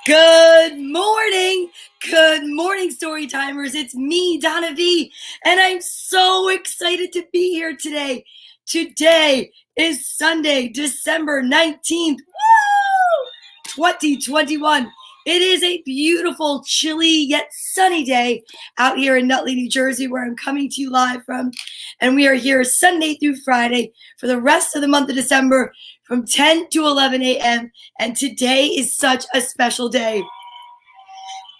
Good morning. Good morning, story timers. It's me, Donna Vee, and I'm so excited to be here today. Today is Sunday, December 19th, 2021. It is a beautiful, chilly, yet sunny day out here in Nutley, New Jersey, where I'm coming to you live from. And we are here Sunday through Friday for the rest of the month of December from 10 to 11 a.m. And today is such a special day.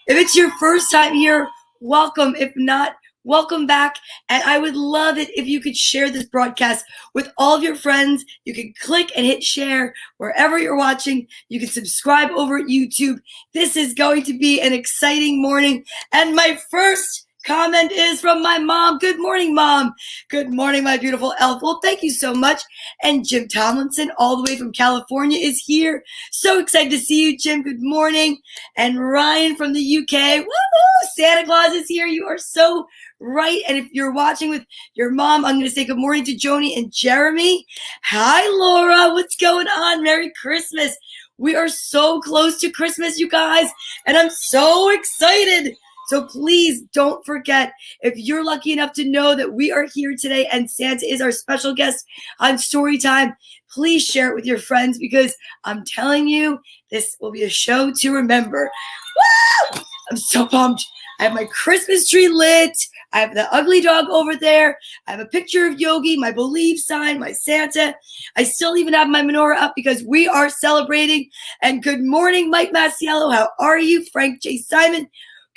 If it's your first time here, welcome. If not, welcome back. And I would love it if you could share this broadcast with all of your friends. You can click and hit share wherever you're watching. You can subscribe over at YouTube. This is going to be an exciting morning. And my first comment is from my mom. Good morning, Mom. Good morning, my beautiful elf. Well, thank you so much. And Jim Tomlinson, all the way from California, is here. So excited to see you, Jim. Good morning. And Ryan from the UK. Woo-hoo! Santa Claus is here. You are so right. And if you're watching with your mom, I'm going to say good morning to Joni and Jeremy. Hi, Laura. What's going on? Merry Christmas. We are so close to Christmas, you guys. And I'm so excited. So please don't forget, if you're lucky enough to know that we are here today and Santa is our special guest on Storytime, please share it with your friends because I'm telling you, this will be a show to remember. Woo! I'm so pumped. I have my Christmas tree lit. I have the ugly dog over there. I have a picture of Yogi, my Believe sign, my Santa. I still even have my menorah up because we are celebrating. And good morning, Mike Masiello. How are you? Frank J. Simon.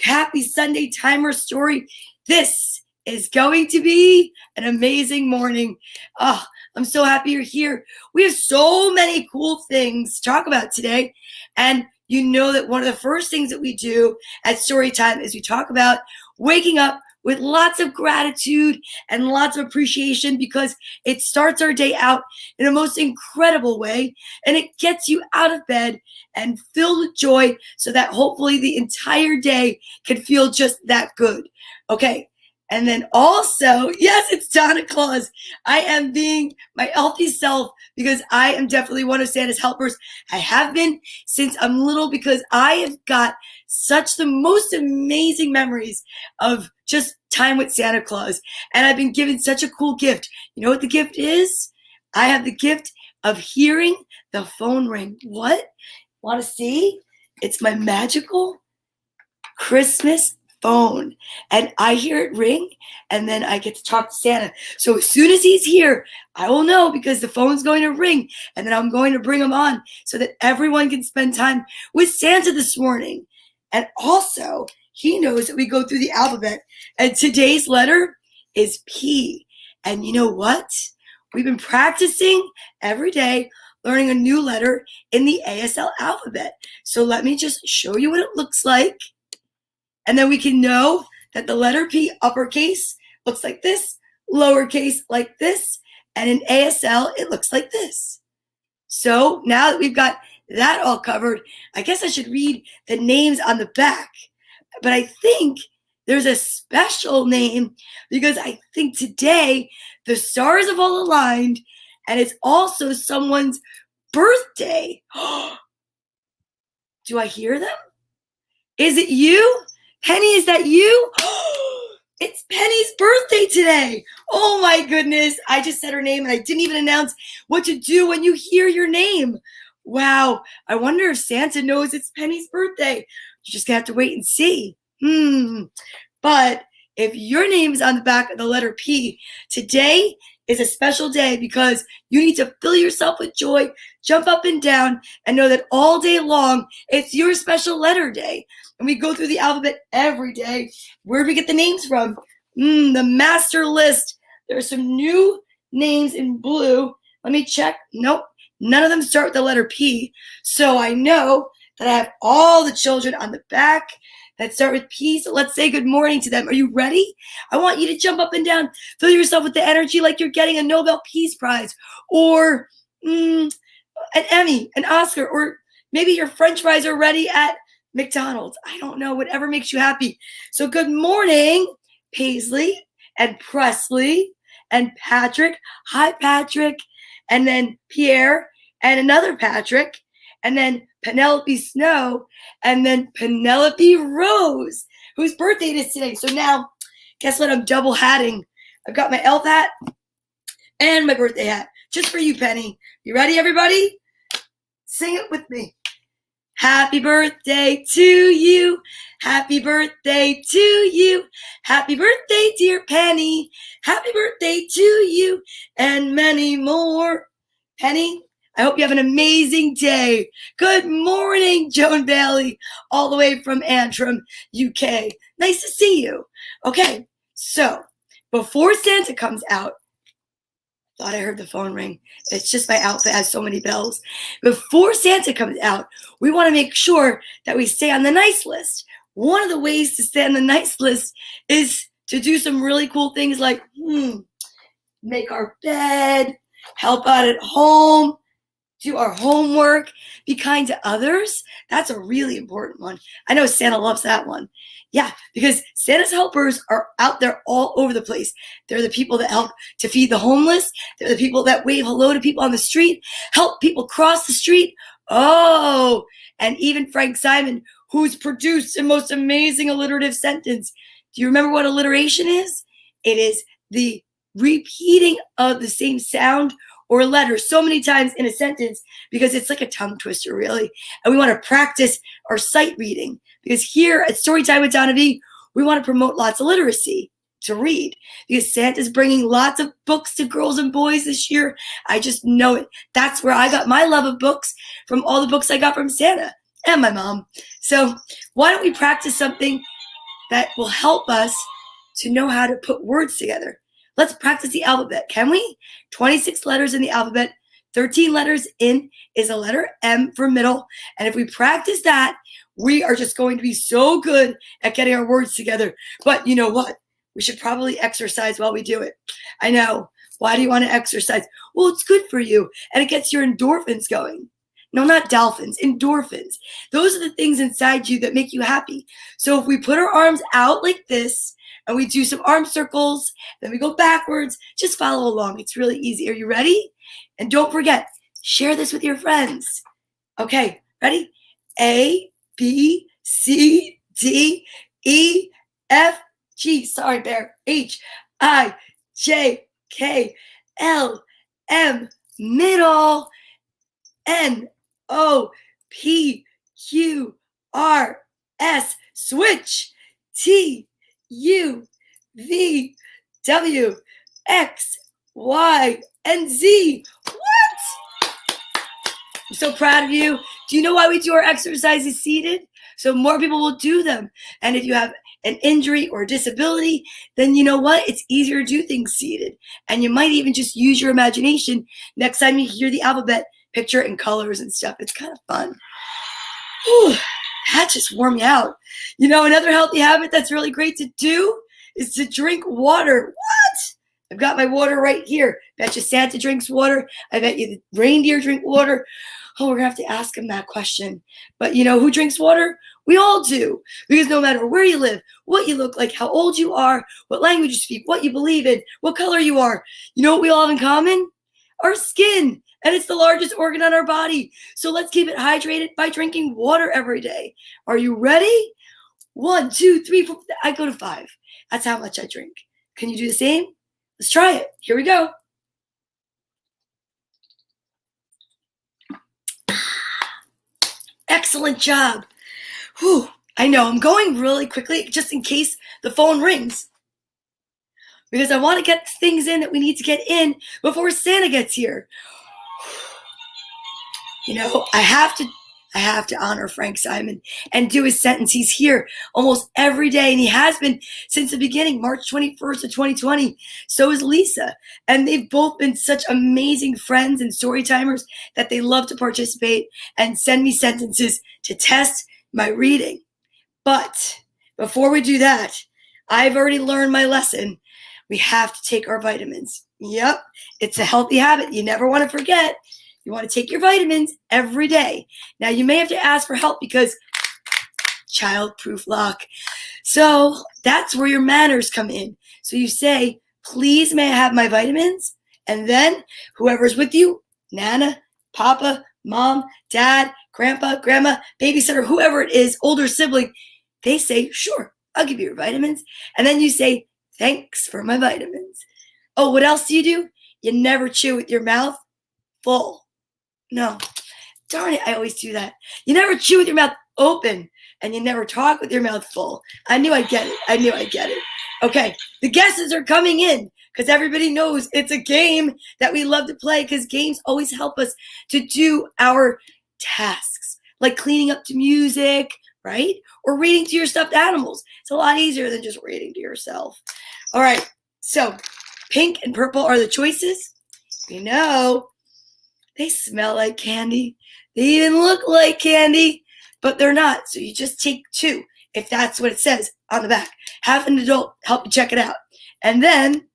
Happy Sunday Timer Story. This is going to be an amazing morning. Oh, I'm so happy you're here. We have so many cool things to talk about today. And you know that one of the first things that we do at Storytime is we talk about waking up with lots of gratitude and lots of appreciation because it starts our day out in a most incredible way and it gets you out of bed and filled with joy so that hopefully the entire day can feel just that good. Okay. And then also, yes, it's Santa Claus. I am being my healthy self because I am definitely one of Santa's helpers. I have been since I'm little because I have got such the most amazing memories of just time with Santa Claus. And I've been given such a cool gift. You know what the gift is? I have the gift of hearing the phone ring. What? Want to see? It's my magical Christmas phone. And I hear it ring, and then I get to talk to Santa. So as soon as he's here, I will know because the phone's going to ring, and then I'm going to bring him on so that everyone can spend time with Santa this morning. And also, he knows that we go through the alphabet, and today's letter is P. And you know what? We've been practicing every day, learning a new letter in the ASL alphabet. So let me just show you what it looks like. And then we can know that the letter P, uppercase, looks like this, lowercase like this, and in ASL, it looks like this. So now that we've got that all covered, I guess I should read the names on the back. But I think there's a special name because I think today the stars have all aligned and it's also someone's birthday. Do I hear them? Is it you? Penny, is that you? It's Penny's birthday today. Oh my goodness. I just said her name and I didn't even announce what to do when you hear your name. Wow. I wonder if Santa knows it's Penny's birthday. You just have to wait and see. But if your name is on the back of the letter P, today is a special day because you need to fill yourself with joy, jump up and down, and know that all day long, it's your special letter day. And we go through the alphabet every day. Where do we get the names from? The master list. There are some new names in blue. Let me check. Nope. None of them start with the letter P. So I know that I have all the children on the back that start with P. So let's say good morning to them. Are you ready? I want you to jump up and down. Fill yourself with the energy like you're getting a Nobel Peace Prize or an Emmy, an Oscar, or maybe your French fries are ready at McDonald's. I don't know, whatever makes you happy. So good morning, Paisley and Presley and Patrick. Hi, Patrick. And then Pierre and another Patrick. and then Penelope Snow, and then Penelope Rose, whose birthday it is today. So now, guess what? I'm double hatting. I've got my elf hat and my birthday hat, just for you, Penny. You ready, everybody? Sing it with me. Happy birthday to you. Happy birthday to you. Happy birthday, dear Penny. Happy birthday to you and many more. Penny, I hope you have an amazing day. Good morning, Joan Bailey, all the way from Antrim, UK. Nice to see you. Okay, so before Santa comes out, thought I heard the phone ring. It's just my outfit has so many bells. Before Santa comes out, we want to make sure that we stay on the nice list. One of the ways to stay on the nice list is to do some really cool things like make our bed, help out at home, do our homework, be kind to others. That's a really important one. I know Santa loves that one. Yeah, because Santa's helpers are out there all over the place. They're the people that help to feed the homeless. They're the people that wave hello to people on the street, help people cross the street. Oh, and even Frank Simon, who's produced the most amazing alliterative sentence. Do you remember what alliteration is? It is the repeating of the same sound or letter so many times in a sentence, because it's like a tongue twister, really. And we want to practice our sight reading, because here at Storytime with Donna Vee, we want to promote lots of literacy to read, because Santa's bringing lots of books to girls and boys this year. I just know it. That's where I got my love of books, from all the books I got from Santa and my mom. So why don't we practice something that will help us to know how to put words together? Let's practice the alphabet, can we? 26 letters in the alphabet, 13 letters in is a letter M for middle. And if we practice that, we are just going to be so good at getting our words together. But you know what? We should probably exercise while we do it. I know. Why do you want to exercise? Well, it's good for you, and it gets your endorphins going. No, not dolphins, endorphins. Those are the things inside you that make you happy. So if we put our arms out like this, and we do some arm circles, then we go backwards, just follow along. It's really easy. Are you ready? And don't forget, share this with your friends. Okay, ready? A, B, C, D, E, F, G, sorry, Bear, H, I, J, K, L, M, middle, N, O, P, Q, R, S, switch, T, U, V, W, X, Y, and Z. What? I'm so proud of you. Do you know why we do our exercises seated? So more people will do them. And if you have an injury or a disability, then you know what? It's easier to do things seated. And you might even just use your imagination next time you hear the alphabet, picture it in colors and stuff. It's kind of fun. Whew. That just wore me out. You know, another healthy habit that's really great to do is to drink water. What? I've got my water right here. Bet you Santa drinks water. I bet you the reindeer drink water. Oh, we're going to have to ask him that question. But you know who drinks water? We all do. Because no matter where you live, what you look like, how old you are, what language you speak, what you believe in, what color you are, you know what we all have in common? Our skin. And it's the largest organ on our body. So let's keep it hydrated by drinking water every day. Are you ready? 1, 2, 3, 4. I go to 5. That's how much I drink. Can you do the same? Let's try it. Here we go. Excellent job. Whew. I know I'm going really quickly just in case the phone rings, because I want to get things in that we need to get in before Santa gets here. You know, I have to honor Frank Simon and do his sentence. He's here almost every day, and he has been since the beginning, March 21st of 2020. So is Lisa. And they've both been such amazing friends and story timers that they love to participate and send me sentences to test my reading. But before we do that, I've already learned my lesson. We have to take our vitamins. Yep, it's a healthy habit you never want to forget. You want to take your vitamins every day. Now, you may have to ask for help because child-proof lock. So that's where your manners come in. So you say, please, may I have my vitamins? And then whoever's with you, Nana, Papa, Mom, Dad, grandpa, grandma, babysitter, whoever it is, older sibling, they say, sure, I'll give you your vitamins. And then you say, thanks for my vitamins. Oh, what else do? You never chew with your mouth full. No. Darn it, I always do that. You never chew with your mouth open, and you never talk with your mouth full. I knew I'd get it. Okay, the guesses are coming in because everybody knows it's a game that we love to play because games always help us to do our tasks, like cleaning up to music, right? Or reading to your stuffed animals. It's a lot easier than just reading to yourself. All right, so pink and purple are the choices. You know, they smell like candy. They even look like candy, but they're not. So you just take 2, if that's what it says on the back. Have an adult help you check it out. And then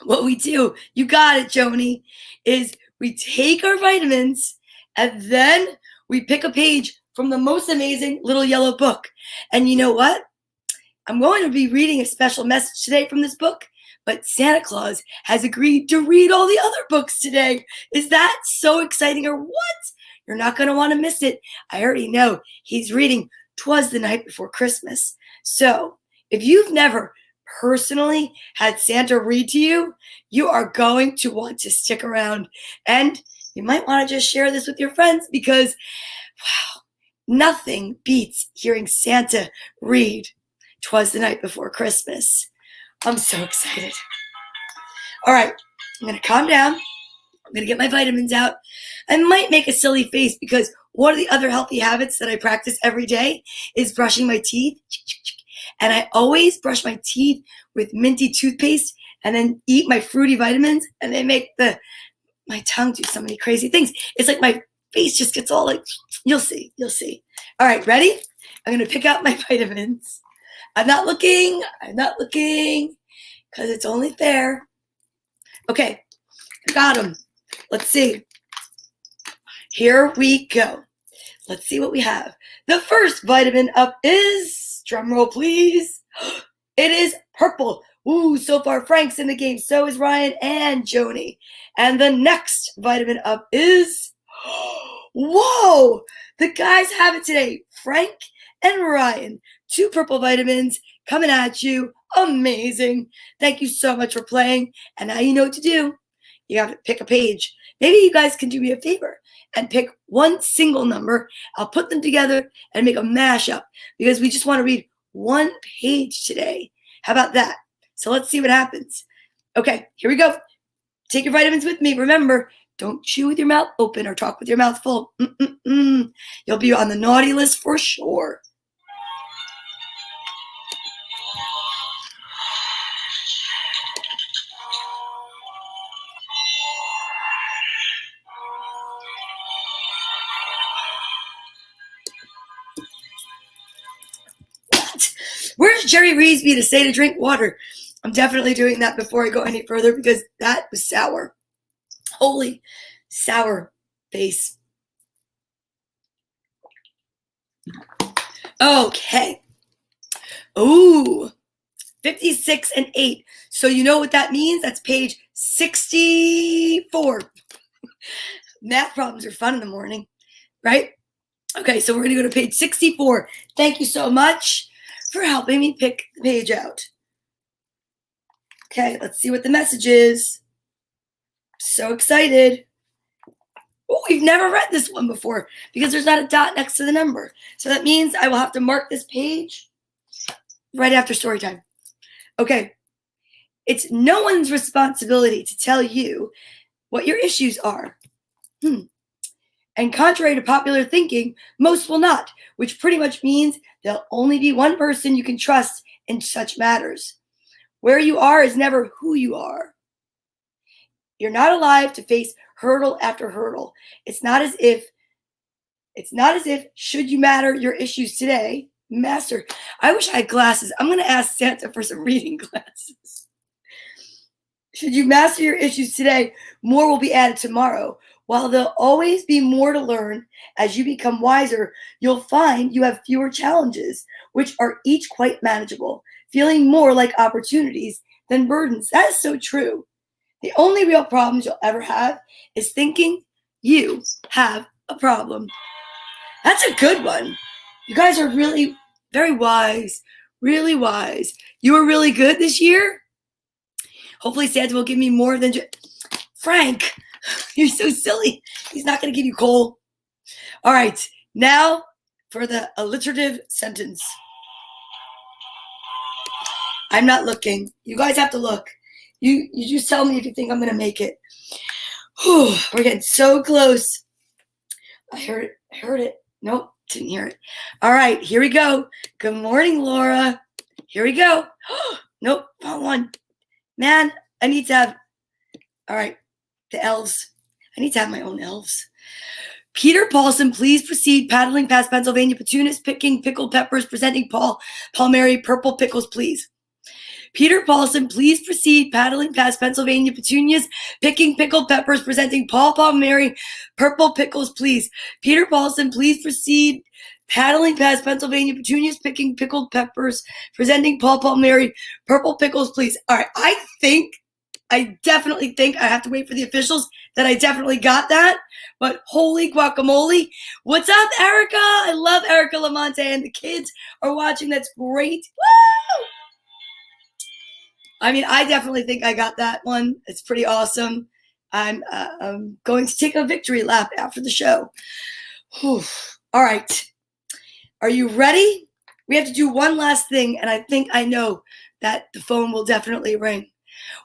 what we do, you got it, Joni, is we take our vitamins and then we pick a page from the most amazing little yellow book. And you know what? I'm going to be reading a special message today from this book, but Santa Claus has agreed to read all the other books today. Is that so exciting or what? You're not going to want to miss it. I already know he's reading Twas the Night Before Christmas. So if you've never personally had Santa read to you, you are going to want to stick around. And you might want to just share this with your friends because, wow, nothing beats hearing Santa read Twas the Night Before Christmas. I'm so excited. All right, I'm going to calm down. I'm going to get my vitamins out. I might make a silly face because one of the other healthy habits that I practice every day is brushing my teeth. And I always brush my teeth with minty toothpaste and then eat my fruity vitamins, and they make my tongue do so many crazy things. It's like my face just gets all like, you'll see. All right, ready? I'm going to pick out my vitamins. I'm not looking because it's only fair. Okay, I got them. Let's see. Here we go. Let's see what we have. The first vitamin up is, drumroll please, it is purple. Ooh, so far Frank's in the game. So is Ryan and Joni. And the next vitamin up is, whoa, the guys have it today. Frank and Ryan, 2 purple vitamins coming at you. Amazing. Thank you so much for playing. And now you know what to do. You have to pick a page. Maybe you guys can do me a favor and pick one single number. I'll put them together and make a mashup because we just want to read one page today. How about that? So let's see what happens. Okay, here we go. Take your vitamins with me. Remember, don't chew with your mouth open or talk with your mouth full. You'll be on the naughty list for sure. Where's Jerry Reesby to say to drink water? I'm definitely doing that before I go any further because that was sour. Holy sour face. Okay. Ooh, 56 and 8. So you know what that means? That's page 64. Math problems are fun in the morning, right? Okay, so we're going to go to page 64. Thank you so much for helping me pick the page out. Okay, let's see what the message is. So excited. Oh, we've never read this one before because there's not a dot next to the number. So that means I will have to mark this page right after story time. Okay, it's no one's responsibility to tell you what your issues are. And contrary to popular thinking, most will not, which pretty much means there'll only be one person you can trust in such matters. Where you are is never who you are. You're not alive to face hurdle after hurdle. It's not as if should you matter your issues today, master. I wish I had glasses. I'm going to ask Santa for some reading glasses. Should you master your issues today, more will be added tomorrow. While there'll always be more to learn, as you become wiser, you'll find you have fewer challenges, which are each quite manageable, feeling more like opportunities than burdens. That is so true. The only real problems you'll ever have is thinking you have a problem. That's a good one. You guys are really very wise, really wise. You were really good this year. Hopefully Santa will give me more than Frank, you're so silly. He's not going to give you coal. All right, now for the alliterative sentence. I'm not looking. You guys have to look. You just tell me if you think I'm going to make it. Whew, we're getting so close. I heard it. Nope, didn't hear it. All right, here we go. Good morning, Laura. Here we go. Nope, wrong one. Man, I need to have, all right, the elves. I need to have my own elves. Peter Paulson, please proceed. Paddling past Pennsylvania petunias, picking pickled peppers, presenting Paul Palmieri, purple pickles, please. Peter Paulson, please proceed. Paddling past Pennsylvania petunias, picking pickled peppers, presenting Paul Palmieri, purple pickles, please. Peter Paulson, please proceed. Paddling past Pennsylvania petunias, picking pickled peppers, presenting Paul Palmieri, purple pickles, please. All right, I definitely think I have to wait for the officials that I definitely got that. But holy guacamole. What's up, Erica? I love Erica Lamonte, and the kids are watching. That's great. Woo! I mean, I definitely think I got that one. It's pretty awesome. I'm going to take a victory lap after the show. Whew. All right. Are you ready? We have to do one last thing, and I think I know that the phone will definitely ring.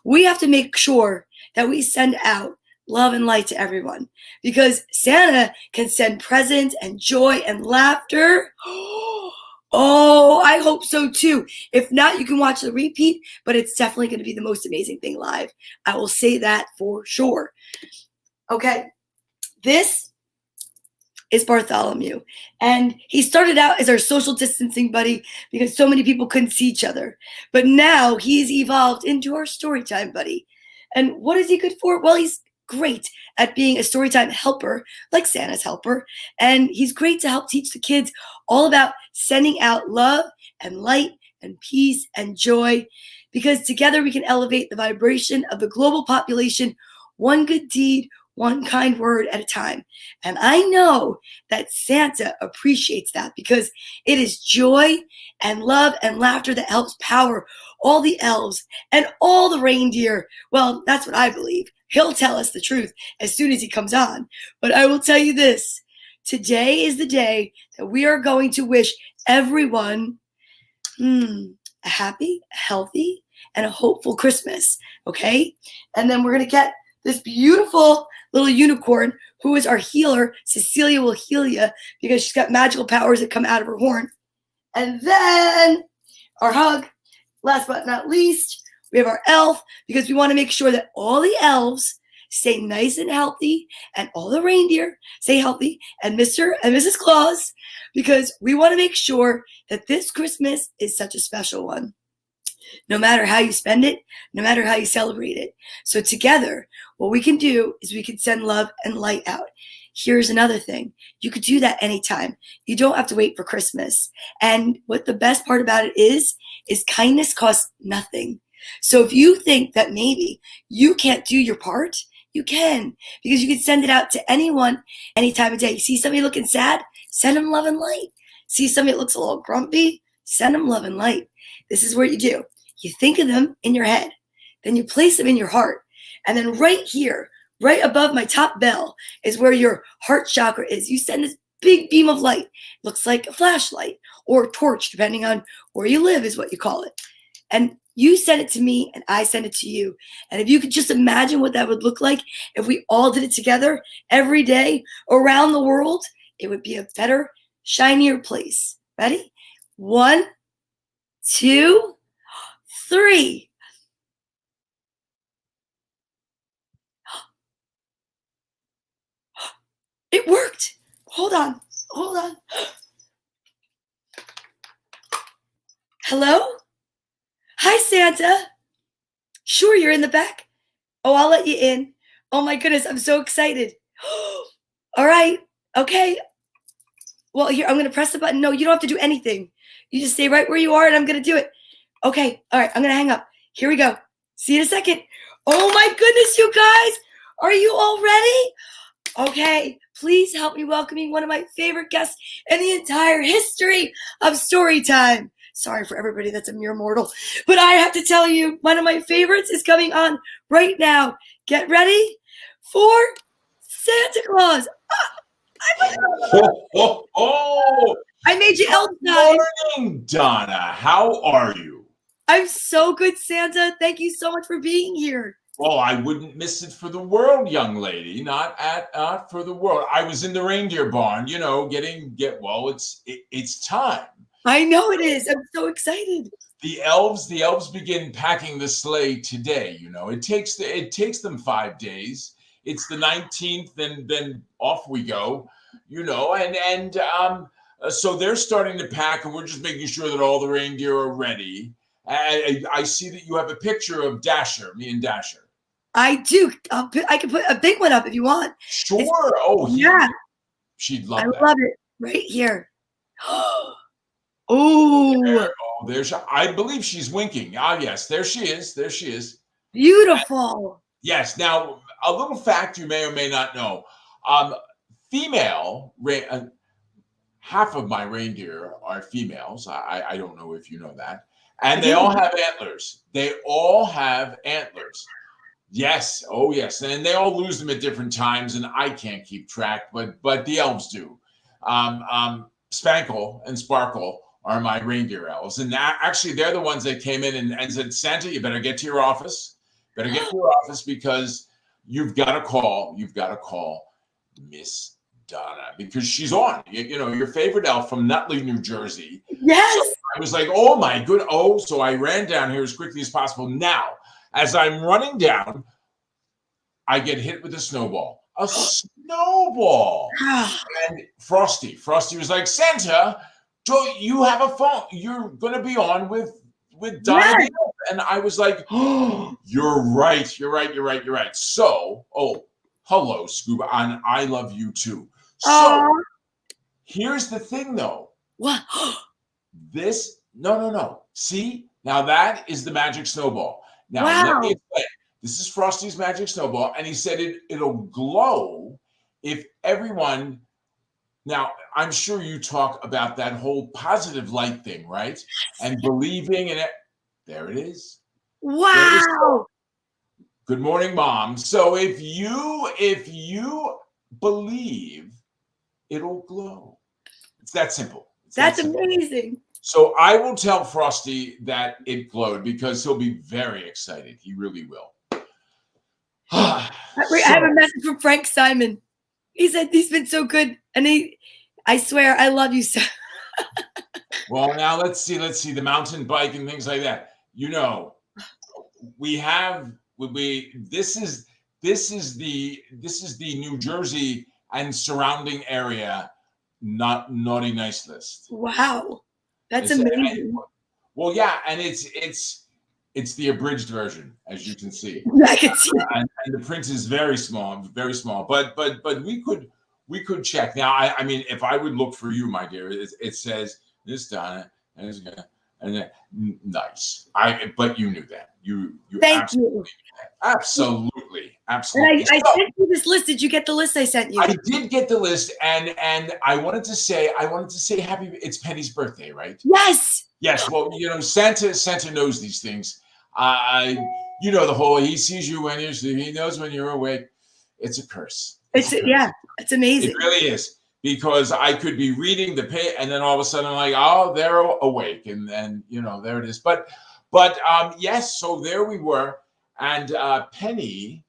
We have to make sure that we send out love and light to everyone, because Santa can send presents and joy and laughter. Oh, I hope so too. If not, you can watch the repeat, but it's definitely going to be the most amazing thing live. I will say that for sure. Okay, this is Bartholomew, and he started out as our social distancing buddy because so many people couldn't see each other, but now he's evolved into our storytime buddy. And what is he good for? Well, he's great at being a storytime helper, like Santa's helper, and he's great to help teach the kids all about sending out love and light and peace and joy, because together we can elevate the vibration of the global population, one good deed, one kind word at a time. And I know that Santa appreciates that, because it is joy and love and laughter that helps power all the elves and all the reindeer. Well, that's what I believe. He'll tell us the truth as soon as he comes on. But I will tell you this. Today is the day that we are going to wish everyone a happy, healthy, and a hopeful Christmas. Okay? And then we're going to get this beautiful little unicorn who is our healer. Cecilia will heal you because she's got magical powers that come out of her horn. And then our hug, last but not least, we have our elf, because we want to make sure that all the elves stay nice and healthy, and all the reindeer stay healthy, and Mr. and Mrs. Claus, because we want to make sure that this Christmas is such a special one. No matter how you spend it, no matter how you celebrate it. So together, what we can do is we can send love and light out. Here's another thing. You could do that anytime. You don't have to wait for Christmas. And what the best part about it is kindness costs nothing. So if you think that maybe you can't do your part, you can, because you can send it out to anyone any time of day. You see somebody looking sad? Send them love and light. See somebody that looks a little grumpy? Send them love and light. This is what you do. You think of them in your head, then you place them in your heart. And then right here, right above my top bell, is where your heart chakra is. You send this big beam of light. Looks like a flashlight or a torch, depending on where you live is what you call it. And you send it to me and I send it to you. And if you could just imagine what that would look like if we all did it together every day around the world, it would be a better, shinier place. Ready? 1, 2, 3. It worked. Hold on. Hello? Hi, Santa. Sure, you're in the back. Oh, I'll let you in. Oh my goodness, I'm so excited. All right. Okay. Well, here, I'm going to press the button. No, you don't have to do anything. You just stay right where you are and I'm going to do it. Okay. All right. I'm going to hang up. Here we go. See you in a second. Oh my goodness, you guys. Are you all ready? Okay, please help me welcoming one of my favorite guests in the entire history of Storytime. Sorry for everybody that's a mere mortal, but I have to tell you, one of my favorites is coming on right now. Get ready for Santa Claus. Ho, ho, ho. I made you elf Good size. morning, Donna. How are you? I'm so good, Santa. Thank you so much for being here. Well, I wouldn't miss it for the world, young lady. Not for the world. I was in the reindeer barn, it's time. I know it is. I'm so excited. The elves begin packing the sleigh today. It takes them 5 days. It's the 19th, and then off we go. So they're starting to pack, and we're just making sure that all the reindeer are ready. I see that you have a picture of Dasher, me and Dasher. I do. I can put a big one up if you want. Sure. Yeah. She'd love that. I love it. Right here. I believe she's winking. Ah, yes, there she is. There she is. Beautiful. Yes. Now, a little fact you may or may not know. Half of my reindeer are females. I don't know if you know that. And they all have antlers. Yes. Oh, yes. And they all lose them at different times, and I can't keep track, but the elves do. Spankle and Sparkle are my reindeer elves. And actually, they're the ones that came in and said, Santa, you better get to your office. Because you've got to call Miss Donna, because she's on. Your favorite elf from Nutley, New Jersey. Yes. So I was like, oh, my good. Oh, so I ran down here as quickly as possible. Now, as I'm running down, I get hit with a snowball. A snowball. And Frosty was like, Santa, don't you have a phone? You're going to be on with Donna Vee. And I was like, oh, you're right. So, hello, Scuba. And I love you too. So, here's the thing, though. What? No. See? Now, that is the magic snowball. Now, let me explain. This is Frosty's magic snowball, and he said it'll glow if everyone. Now, I'm sure you talk about that whole positive light thing, right? And believing in it. There it is. Wow. Good morning, Mom. So if you believe, it'll glow. It's that simple. That's amazing. So I will tell Frosty that it glowed, because he'll be very excited. He really will. I have a message from Frank Simon. He said he's been so good, and I swear, I love you so. Well, now let's see the mountain bike and things like that. This is the New Jersey and surrounding area naughty nice list. Wow, that's amazing. Well, yeah, and it's the abridged version, as you can see. I can see and the print is very small. But we could check. Now, I mean, if I would look for you, my dear, it says this Donna and nice. But you knew that. You Thank you. Absolutely. And I sent you this list. Did you get the list I sent you? I did get the list, and I wanted to say happy. It's Penny's birthday, right? Yes. Well, Santa knows these things. The whole he sees you when he knows when you're awake. It's a curse. It's amazing. It really is, because I could be reading the page, and then all of a sudden I'm like, oh, they're awake, and there it is. But yes. So there we were, and Penny,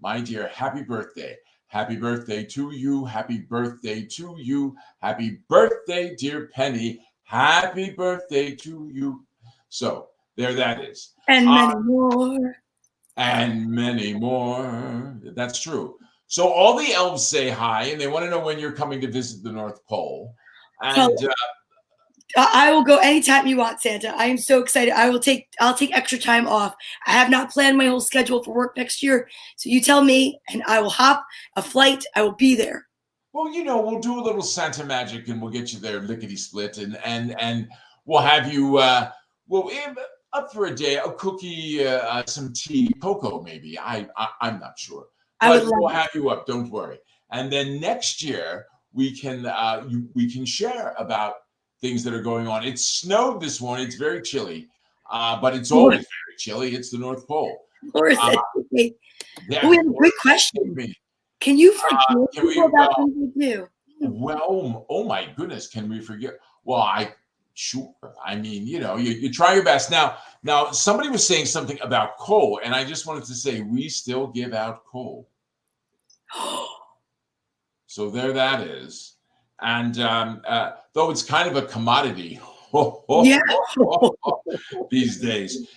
my dear, happy birthday. Happy birthday to you. Happy birthday to you. Happy birthday, dear Penny. Happy birthday to you. So there that is. And many more. And many more. That's true. So all the elves say hi, and they want to know when you're coming to visit the North Pole. And I will go anytime you want, Santa. I am so excited. I'll take extra time off. I have not planned my whole schedule for work next year. So you tell me, and I will hop a flight. I will be there. Well, we'll do a little Santa magic, and we'll get you there lickety split, and we'll have you up for a day, a cookie, some tea, cocoa maybe. I'm not sure. But we'll have you up. Don't worry. and then next year we can share about things that are going on. It snowed this morning. It's very chilly, but it's always very chilly. It's the North Pole. Laura said, okay. Yeah, We have a great question. Can you forgive people about things you do? Well, oh my goodness, can we forget? Well, sure. I mean, you try your best. Now, somebody was saying something about coal, and I just wanted to say we still give out coal. So there that is. And though it's kind of a commodity these days.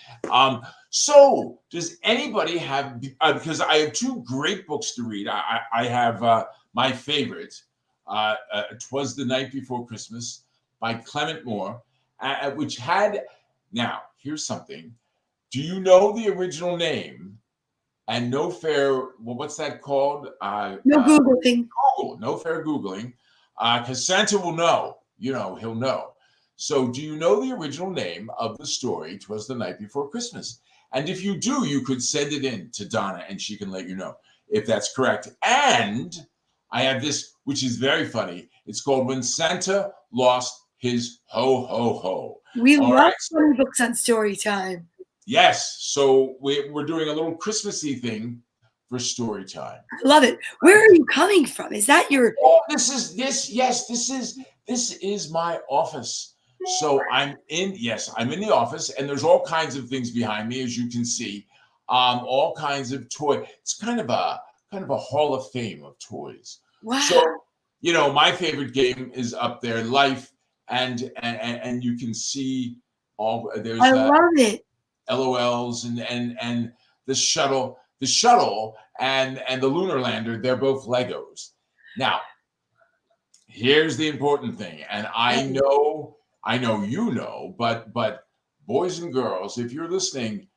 So does anybody have, because I have two great books to read. I have my favorite, Twas the Night Before Christmas by Clement Moore, which had, now here's something. Do you know the original name? And no fair, well, what's that called? No Googling. Google, no fair Googling, because Santa will know, he'll know. So do you know the original name of the story, 'Twas the Night Before Christmas? And if you do, you could send it in to Donna and she can let you know if that's correct. And I have this, which is very funny. It's called When Santa Lost His Ho Ho Ho. We love funny books on story time. Yes. So we're doing a little Christmassy thing for story time. I love it. Where are you coming from? Is that your... Oh, this is my office. So I'm in the office, and there's all kinds of things behind me, as you can see. All kinds of toys. It's kind of a hall of fame of toys. Wow. So, my favorite game is up there, Life, and you can see there's I love it. LOLs and the shuttle and the lunar lander. They're both Legos. Now, here's the important thing, and I know but boys and girls, if you're listening,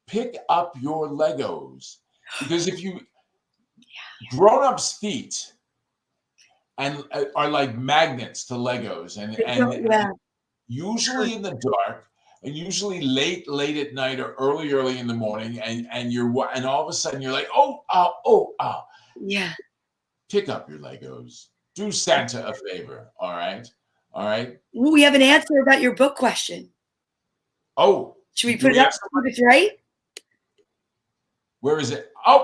pick up your Legos, because if you grown-ups' feet and are like magnets to Legos, and usually in the dark, and usually late at night or early in the morning, and all of a sudden you're like, oh. Yeah. Pick up your Legos. Do Santa a favor. All right. We have an answer about your book question. Oh. Should we put it up so it's right? Where is it? Oh,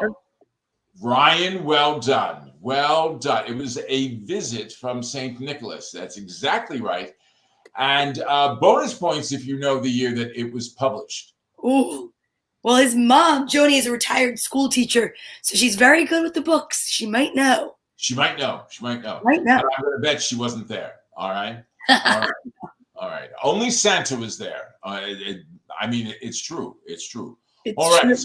Ryan, well done. Well done. It was a visit from St. Nicholas. That's exactly right. And bonus points if you know the year that it was published. Ooh. Well, his mom, Joni, is a retired school teacher, so she's very good with the books. She might know. She might know. Right now. But I'm going to bet she wasn't there. All right. All right. Only Santa was there. It's true. It's true. All right. True.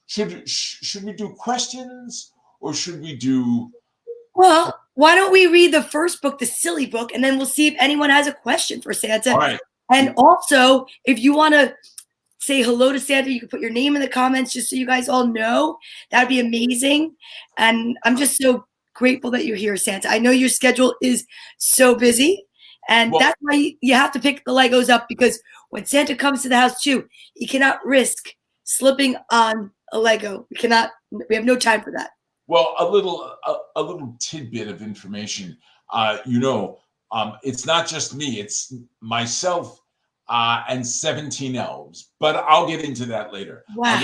So should we do questions or should we do? Well, why don't we read the first book, the silly book, and then we'll see if anyone has a question for Santa. All right. And also, if you want to say hello to Santa, you can put your name in the comments just so you guys all know. That'd be amazing. And I'm just so grateful that you're here, Santa. I know your schedule is so busy, and that's why you have to pick the Legos up, because when Santa comes to the house too, he cannot risk slipping on a Lego. We have no time for that. Well, a little tidbit of information. It's not just me, it's myself and 17 elves, but I'll get into that later. Wow.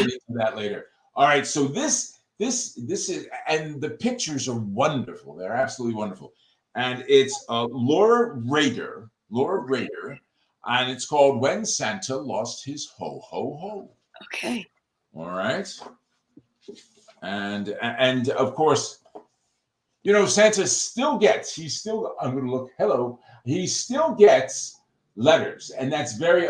All right, so this is, and the pictures are wonderful. They're absolutely wonderful. And it's Laura Rader, and it's called When Santa Lost His Ho Ho Ho. Okay. All right. And of course, Santa still gets, he still gets letters, and that's very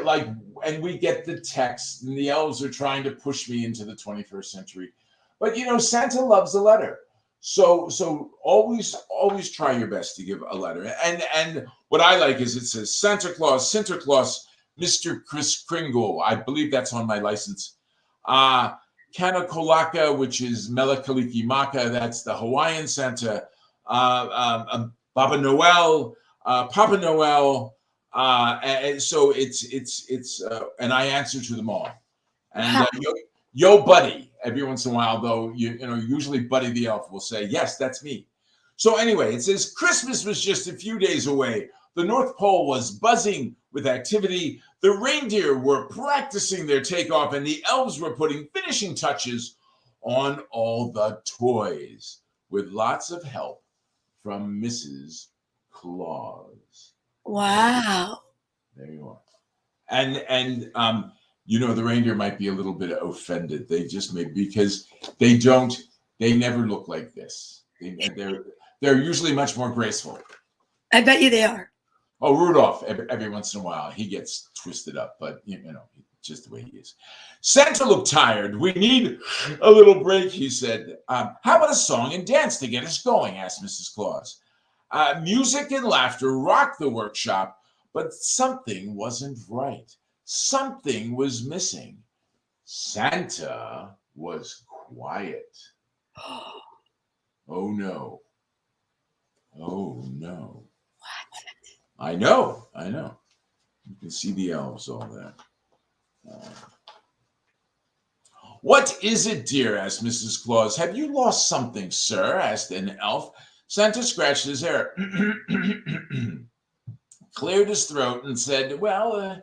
and we get the text, and the elves are trying to push me into the 21st century. But Santa loves a letter. So always try your best to give a letter. And what I like is it says Santa Claus, Mr. Kris Kringle. I believe that's on my license. Kanakolaka, which is Melakalikimaka, that's the Hawaiian Santa. Papa Noel, and so it's and I answer to them all. And yo, buddy. Every once in a while, though, usually Buddy the Elf will say, "Yes, that's me." So anyway, it says Christmas was just a few days away. The North Pole was buzzing with activity. The reindeer were practicing their takeoff, and the elves were putting finishing touches on all the toys with lots of help from Mrs. Claus. Wow. There you are. And you know, the reindeer might be a little bit offended. They just may, because they never look like this. They're usually much more graceful. I bet you they are. Oh, Rudolph, every once in a while, he gets twisted up, but you know, just the way he is. Santa looked tired. We need a little break, he said. How about a song and dance to get us going, asked Mrs. Claus. Music and laughter rocked the workshop, but something wasn't right. Something was missing. Santa was quiet. Oh, no. Oh, no. What? I know. You can see the elves all there. What is it, dear? Asked Mrs. Claus. Have you lost something, sir? Asked an elf. Santa scratched his hair, cleared his throat, and said, well,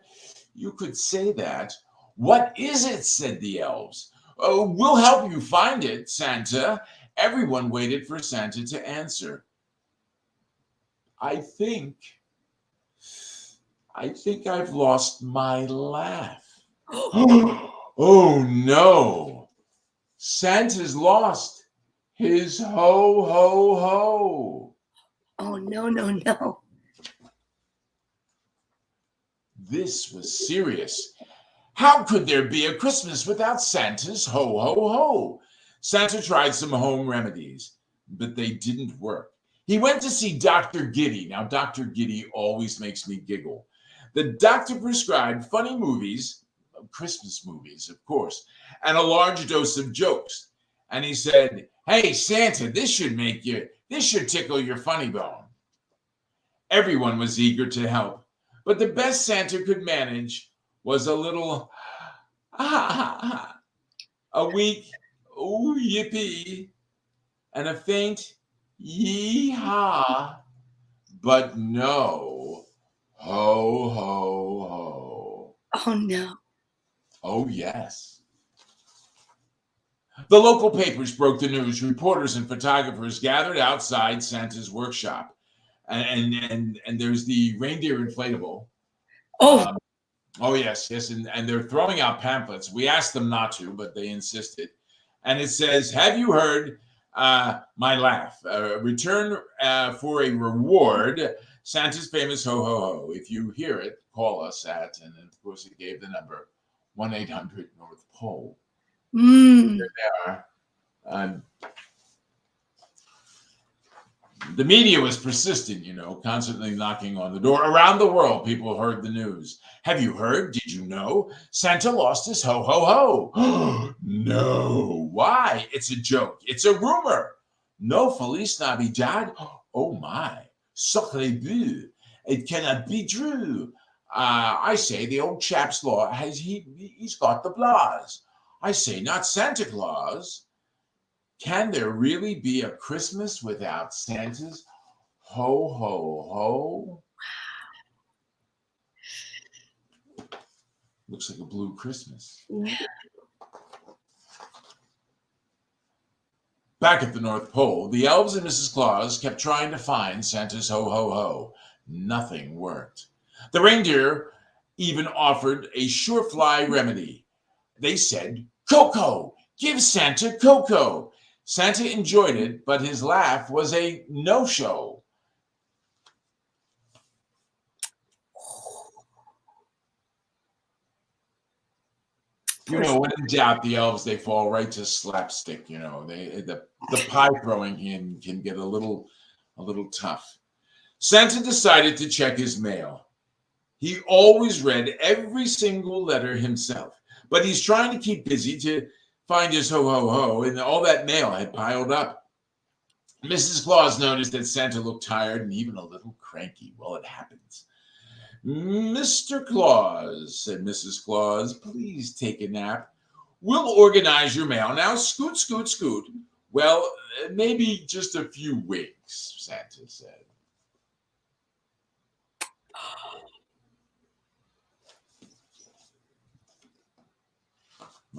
you could say that. What is it? Said the elves. Oh, we'll help you find it, Santa. Everyone waited for Santa to answer. I think I've lost my laugh. Oh, no. Santa's lost his ho, ho, ho. Oh, no. This was serious. How could there be a Christmas without Santa's ho, ho, ho? Santa tried some home remedies, but they didn't work. He went to see Dr. Giddy. Now, Dr. Giddy always makes me giggle. The doctor prescribed funny movies, Christmas movies, of course, and a large dose of jokes. And he said, hey, Santa, this should tickle your funny bone. Everyone was eager to help, but the best Santa could manage was a little, a weak, ooh, yippee, and a faint, yee-haw, but no ho, ho, ho. Oh, no. Oh, yes. The local papers broke the news. Reporters and photographers gathered outside Santa's workshop. And there's the reindeer inflatable. Oh. Oh, yes. And they're throwing out pamphlets. We asked them not to, but they insisted. And it says, have you heard my laugh? Return for a reward. Santa's famous ho, ho, ho. If you hear it, call us at, and of course it gave the number, 1-800 North Pole. There they are. The media was persistent, constantly knocking on the door. Around the world, people heard the news. Have you heard? Did you know? Santa lost his ho, ho, ho. No. Why? It's a joke. It's a rumor. No, Feliz Navidad. Oh, my. Sacre bleu. It cannot be true. I say the old chap's law he's got the blahs. I say not Santa Claus. Can there really be a Christmas without Santa's ho, ho, ho? Looks like a blue Christmas. Yeah. Back at the North Pole, the elves and Mrs. Claus kept trying to find Santa's ho, ho, ho. Nothing worked. The reindeer even offered a surefly remedy. They said, cocoa, give Santa cocoa. Santa enjoyed it, but his laugh was a no-show. When in doubt, the elves, they fall right to slapstick. The pie throwing can get a little tough. Santa decided to check his mail. He always read every single letter himself, but he's trying to keep busy to find his ho, ho, ho, and all that mail had piled up. Mrs. Claus noticed that Santa looked tired and even a little cranky. Well, it happens. Mr. Claus, said Mrs. Claus, please take a nap. We'll organize your mail. Now, scoot, scoot, scoot. Well, maybe just a few weeks, Santa said.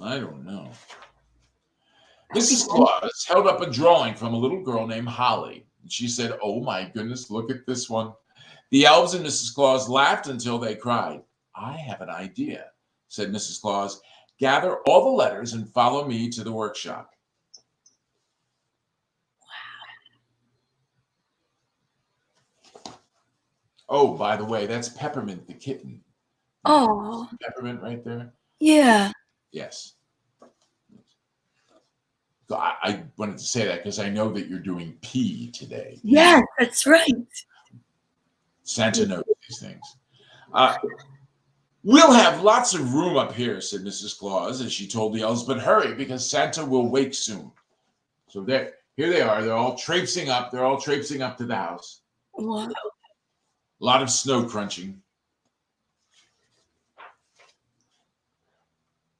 I don't know. Mrs. Claus held up a drawing from a little girl named Holly. She said, "Oh my goodness, look at this one." The elves and Mrs. Claus laughed until they cried. "I have an idea," said Mrs. Claus. "Gather all the letters and follow me to the workshop." Oh, by the way, that's Peppermint the kitten. Oh, Peppermint right there? yeah. Yes. So I wanted to say that because I know that you're doing P today. Yes, that's right. Santa knows these things. "We'll have lots of room up here," said Mrs. Claus as she told the elves, "but hurry because Santa will wake soon." So here they are. They're all traipsing up. They're all traipsing up to the house. Wow. A lot of snow crunching.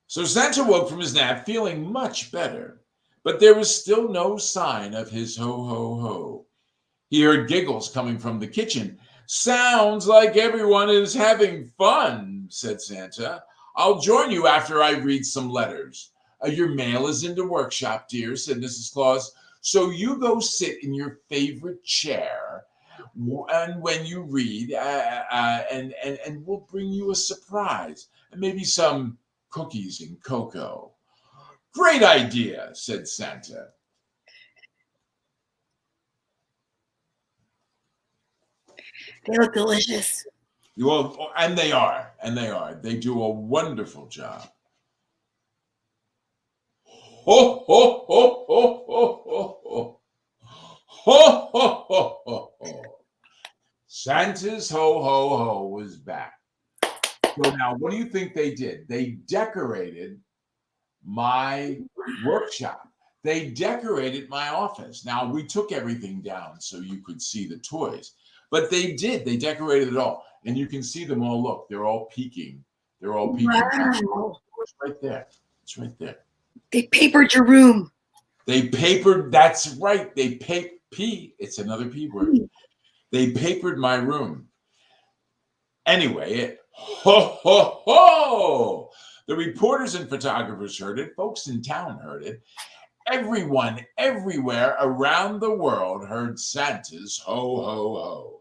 So Santa woke from his nap feeling much better, but there was still no sign of his ho, ho, ho. He heard giggles coming from the kitchen. "Sounds like everyone is having fun," said Santa. "I'll join you after I read some letters." "Your mail is in the workshop, dear," said Mrs. Claus. "So you go sit in your favorite chair, and when you read, and we'll bring you a surprise, and maybe some cookies and cocoa." "Great idea," said Santa. They look delicious. Well, and they are. They do a wonderful job. Ho, ho, ho, ho, ho, ho, ho. Ho, ho, ho, ho, ho. Santa's ho, ho, ho was back. So now, what do you think they did? They decorated my workshop. They decorated my office. Now, we took everything down so you could see the toys, but they did. They decorated it all. And you can see them all. Look, they're all peeking. They're all peeking. Wow. It's right there. It's right there. They papered your room. They papered, that's right. They P, it's another P word. They papered my room. Anyway, ho, ho, ho. The reporters and photographers heard it. Folks in town heard it. Everyone, everywhere around the world heard Santa's ho, ho, ho.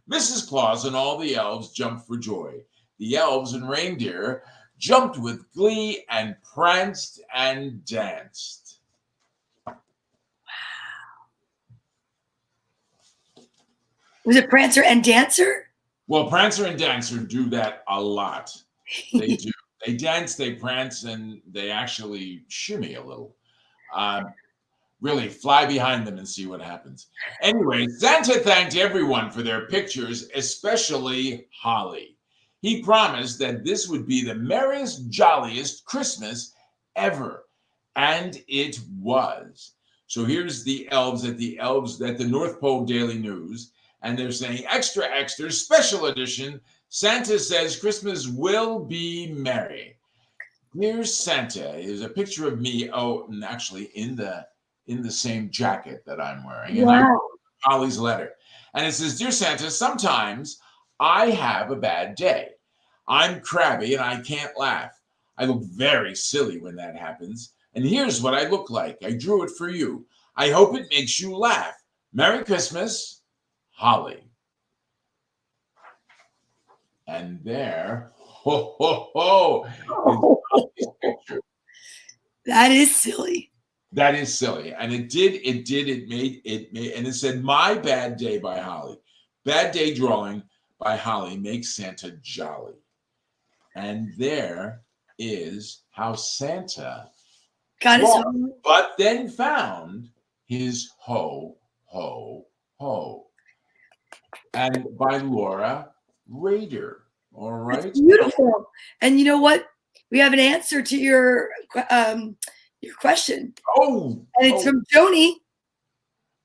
Mrs. Claus and all the elves jumped for joy. The elves and reindeer jumped with glee and pranced and danced. Was it Prancer and Dancer? Well, Prancer and Dancer do that a lot. They do. They dance, they prance, and they actually shimmy a little. Really fly behind them and see what happens. Anyway, Santa thanked everyone for their pictures, especially Holly. He promised that this would be the merriest, jolliest Christmas ever. And it was. So here's the elves at the North Pole Daily News. And they're saying, extra, extra, special edition. Santa says Christmas will be merry. Here's Santa. Is a picture of me. Oh, and actually in the same jacket that I'm wearing. And Wow. Holly's letter. And it says, "Dear Santa, sometimes I have a bad day. I'm crabby and I can't laugh. I look very silly when that happens. And here's what I look like. I drew it for you. I hope it makes you laugh. Merry Christmas, Holly." And there, ho, ho, ho, is Holly's picture. That is silly. That is silly. And it made, and it said, "My bad day" by Holly. Bad day drawing by Holly makes Santa jolly. And there is how Santa Got his lost, home. but then found his ho, ho, ho. And by Laura Rader. All right. It's beautiful. And you know what? We have an answer to your question. Oh, And it's from Joni.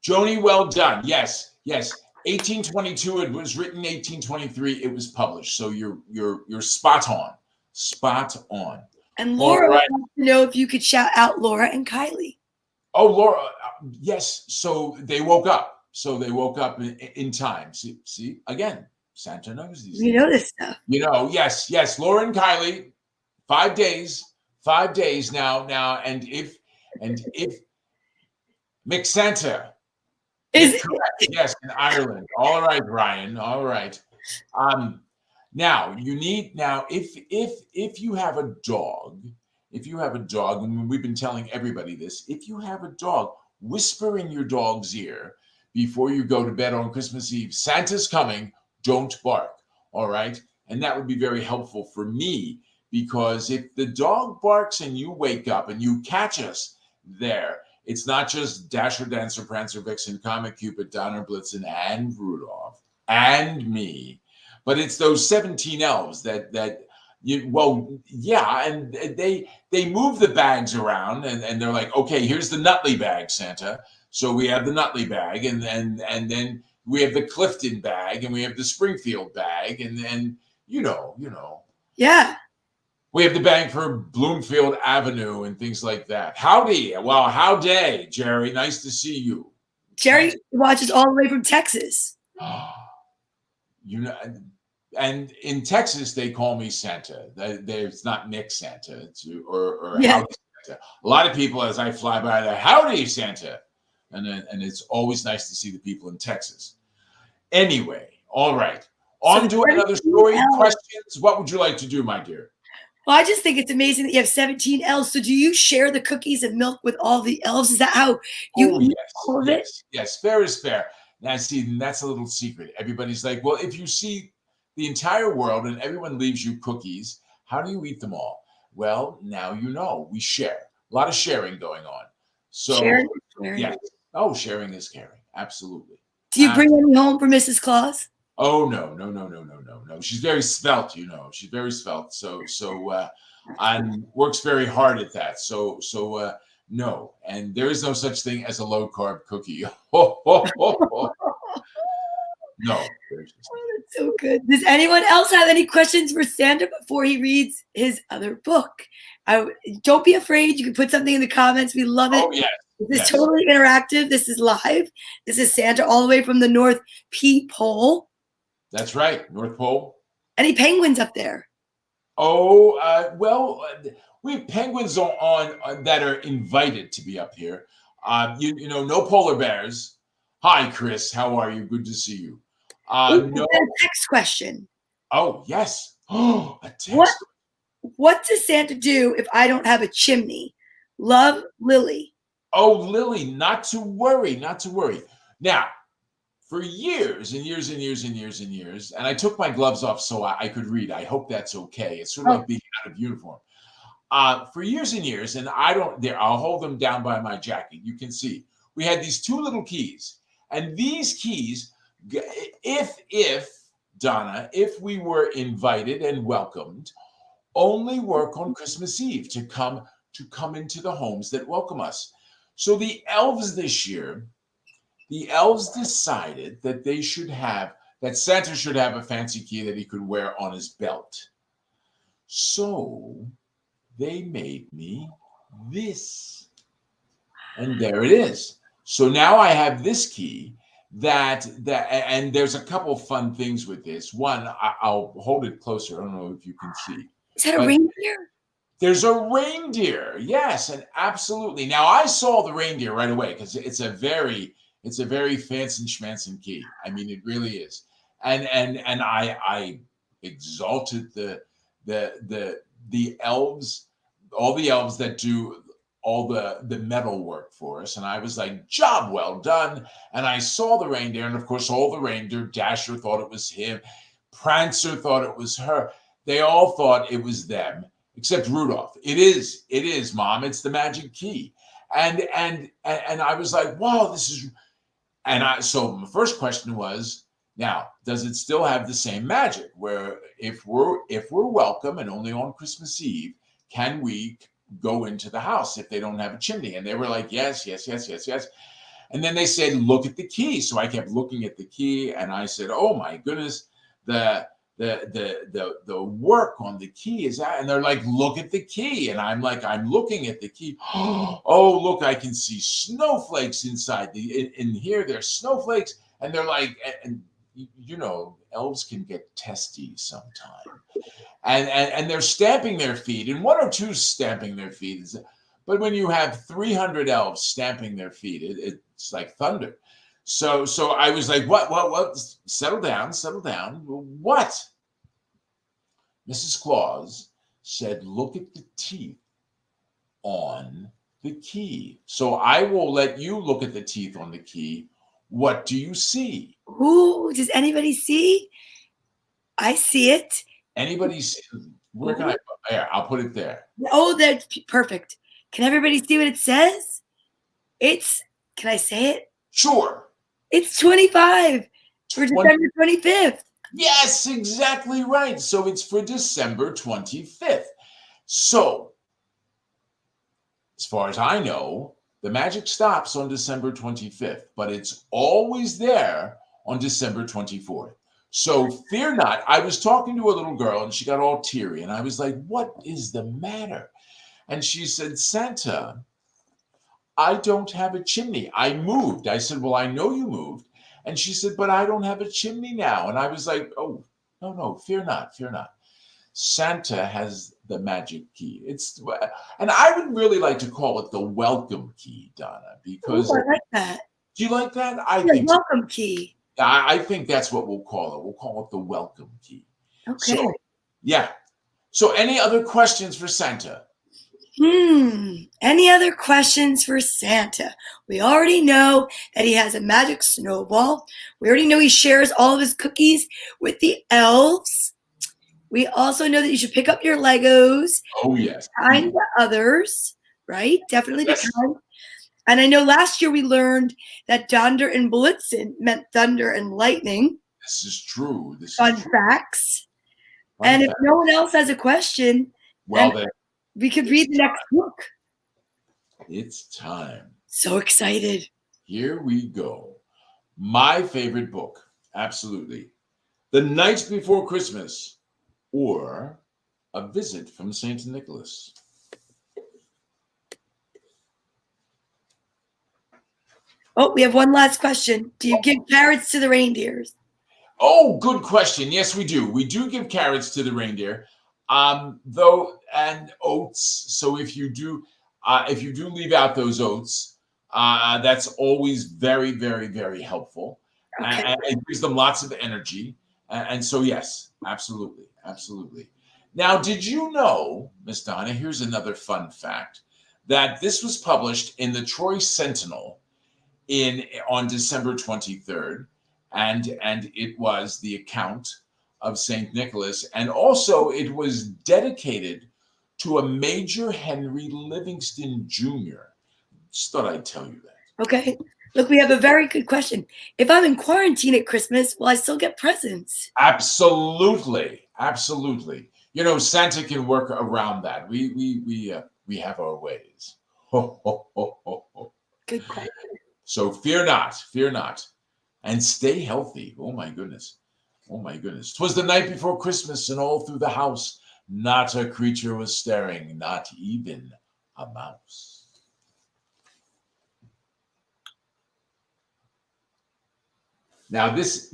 Joni, well done. Yes, yes. 1822. It was written 1823. It was published. So you're spot on. Spot on. And Laura wants to know if you could shout out Laura and Kylie. Oh, Laura. Yes. So they woke up. In time. See again. Santa knows these You things. know this stuff. Yes. Laura and Kylie, 5 days now. And if McSanta Is is correct, yes, in Ireland. All right, Ryan. All right. Now if you have a dog, and we've been telling everybody this, if you have a dog, whisper in your dog's ear before you go to bed on Christmas Eve, Santa's coming, don't bark. All right. And that would be very helpful for me, because if the dog barks and you wake up and you catch us there, it's not just Dasher, Dancer, Prancer, Vixen, Comet, Cupid, Donner, Blitzen, and Rudolph and me, but it's those 17 elves and they move the bags around, and they're like, okay, here's the Nutley bag, Santa. So we have the Nutley bag, and then we have the Clifton bag, and we have the Springfield bag, and then you know. Yeah. We have the bag for Bloomfield Avenue and things like that. Howdy. Well, howdy, Jerry. Nice to see you. Jerry watches all the way from Texas. And in Texas, they call me Santa. There's not Nick Santa or Yeah. Howdy Santa. A lot of people, as I fly by, they're howdy Santa. And it's always nice to see the people in Texas. Anyway, all right. On to another story. Questions? What would you like to do, my dear? Well, I just think it's amazing that you have 17 elves. So do you share the cookies and milk with all the elves? Is that how you eat all of it? Yes. Fair is fair. Now, see, that's a little secret. Everybody's like, well, if you see the entire world and everyone leaves you cookies, how do you eat them all? Well, now you know. We share. A lot of sharing going on. So, sharing. Yes. Oh, sharing is caring. Absolutely. Do you bring any home for Mrs. Claus? Oh, no. She's very svelte, She's very svelte. So and works very hard at that. So no. And there is no such thing as a low carb cookie. No. That's so good. Does anyone else have any questions for Santa before he reads his other book? Don't be afraid. You can put something in the comments. We love it. Oh, yes. This is totally interactive. This is live. This is Santa all the way from the North Pole. That's right. North Pole. Any penguins up there? Oh, well, we have penguins on that are invited to be up here. No polar bears. Hi, Chris. How are you? Good to see you. No. Next question. Oh, yes. Oh, a text. What does Santa do if I don't have a chimney? Love, Lily. Oh, Lily, not to worry. Now, for years and years, and I took my gloves off so I could read. I hope that's okay. It's sort of like being out of uniform. For years and years, and I'll hold them down by my jacket. You can see we had these two little keys, and these keys, if Donna, if we were invited and welcomed, only work on Christmas Eve to come into the homes that welcome us. So the elves this year, decided that Santa should have a fancy key that he could wear on his belt. So they made me this. And there it is. So now I have this key and there's a couple fun things with this. One, I'll hold it closer. I don't know if you can see. Is that a reindeer? There's a reindeer. Yes, and absolutely. Now I saw the reindeer right away because it's a very fancy schmancy key. I mean, it really is. And I exalted the elves, all the elves that do all the metal work for us. And I was like, job well done. And I saw the reindeer, and of course, all the reindeer, Dasher thought it was him, Prancer thought it was her. They all thought it was them, except Rudolph. It is, Mom. It's the magic key. And I was like, wow, this is. So my first question was, now, does it still have the same magic? Where if we're welcome and only on Christmas Eve, can we go into the house if they don't have a chimney? And they were like, yes. And then they said, look at the key. So I kept looking at the key, and I said, oh my goodness, the the work on the key is out, and they're like, look at the key, and I'm like, I'm looking at the key. Oh, look, I can see snowflakes inside in here. There's snowflakes, and they're like, and you know, elves can get testy sometimes, and they're stamping their feet, and one or two stamping their feet. But when you have 300 elves stamping their feet, it's like thunder. So I was like, what? Settle down. What? Mrs. Claus said, look at the teeth on the key. So I will let you look at the teeth on the key. What do you see? Ooh, does anybody see? I see it. Anybody see? Where can I put it? There, I'll put it there. Oh, that's perfect. Can everybody see what it says? Can I say it? Sure. It's 25 for December 25th. Yes, exactly right. So it's for December 25th. So, as far as I know, the magic stops on December 25th, but it's always there on December 24th. So fear not. I was talking to a little girl and she got all teary, and I was like, what is the matter? And she said, Santa, I don't have a chimney. I moved. I said, well, I know you moved. And she said, but I don't have a chimney now. And I was like, oh, no, fear not. Santa has the magic key. And I would really like to call it the welcome key, Donna, because I like that. Do you like that? I think welcome key. I think that's what we'll call it. We'll call it the welcome key. Okay. So, yeah. So any other questions for Santa? Any other questions for Santa? We already know that he has a magic snowball. We already know he shares all of his cookies with the elves. We also know that you should pick up your Legos. Oh, yes. Kind to others, right? Definitely be Yes. kind. And I know last year we learned that Donder and Blitzen meant thunder and lightning. This is true. Fun facts. And if no one else has a question, well, then we could read the next book. It's time. So excited. Here we go. My favorite book, absolutely. The Night Before Christmas, or A Visit from St. Nicholas. Oh, we have one last question. Do you give carrots to the reindeers? Oh, good question. Yes, we do. We do give carrots to the reindeer, though, and oats. So if you do leave out those oats, that's always very, very, very helpful. Okay. And it gives them lots of energy. And so, yes, absolutely. Now, did you know, Miss Donna, here's another fun fact, that this was published in the Troy Sentinel on December 23rd, and it was the account of St. Nicholas, and also it was dedicated to a Major Henry Livingston Jr. Just thought I'd tell you that. Okay. Look, we have a very good question. If I'm in quarantine at Christmas, will I still get presents? Absolutely. You know, Santa can work around that. We have our ways. Good question. So fear not, and stay healthy. Oh my goodness. 'Twas the night before Christmas, and all through the house, not a creature was stirring, not even a mouse. Now this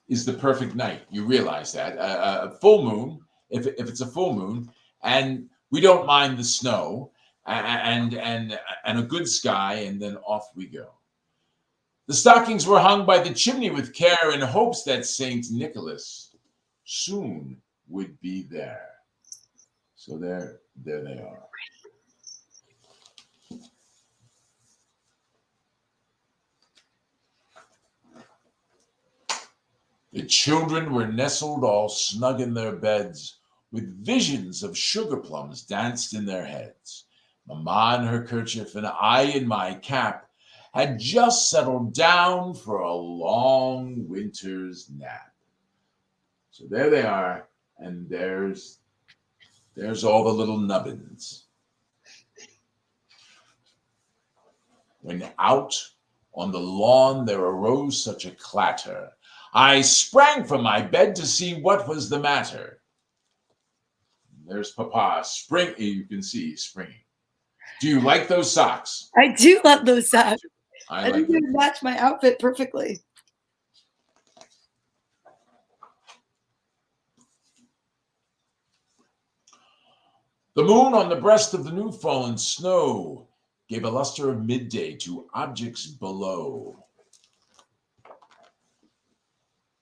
is the perfect night. You realize that a full moon, if it's a full moon, and we don't mind the snow, and a good sky, and then off we go. The stockings were hung by the chimney with care, in hopes that St. Nicholas soon would be there. So there they are. The children were nestled all snug in their beds, with visions of sugar plums danced in their heads. Mamma in her kerchief and I in my cap had just settled down for a long winter's nap. So there they are, and there's all the little nubbins. When out on the lawn there arose such a clatter, I sprang from my bed to see what was the matter. There's Papa spring. You can see he's springing. Do you like those socks? I do love those socks. I I like think they them. match my outfit perfectly. The moon on the breast of the new fallen snow gave a luster of midday to objects below.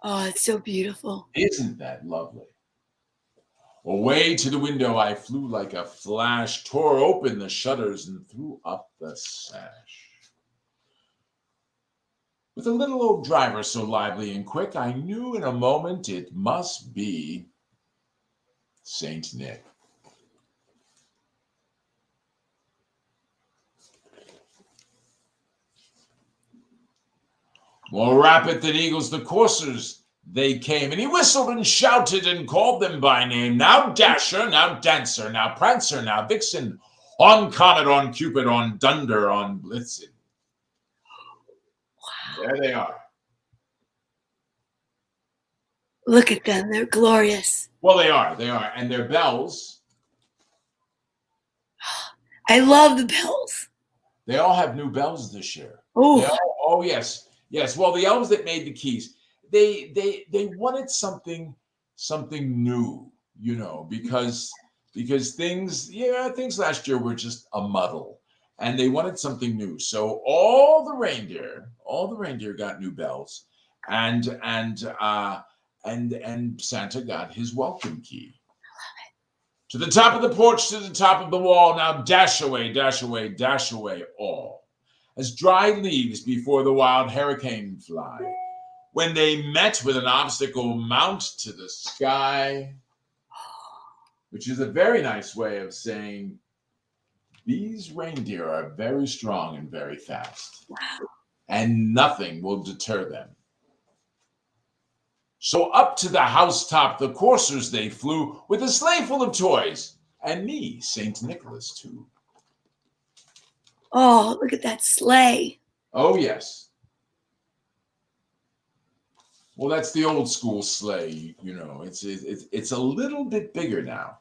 Oh, it's so beautiful. Isn't that lovely? Away to the window I flew like a flash, tore open the shutters and threw up the sash. With a little old driver so lively and quick, I knew in a moment it must be Saint Nick. More rapid than eagles, the coursers they came, and he whistled and shouted and called them by name. Now Dasher, now Dancer, now Prancer, now Vixen, on Comet, on Cupid, on Dunder, on Blitzen. Wow. There they are. Look at them. They're glorious. Well, they are. And their bells. I love the bells. They all have new bells this year. Oh, Yes. Yes. Well, the elves that made the keys, they wanted something new, because things last year were just a muddle, and they wanted something new. So all the reindeer got new bells, and Santa got his welcome key. To the top of the porch, to the top of the wall, now dash away, dash away, dash away all. As dry leaves before the wild hurricane fly, when they met with an obstacle, mount to the sky, which is a very nice way of saying these reindeer are very strong and very fast, and nothing will deter them. So up to the housetop the coursers they flew, with a sleigh full of toys, and me, Saint Nicholas, too. Oh, look at that sleigh. Oh, yes. Well, that's the old school sleigh, It's a little bit bigger now.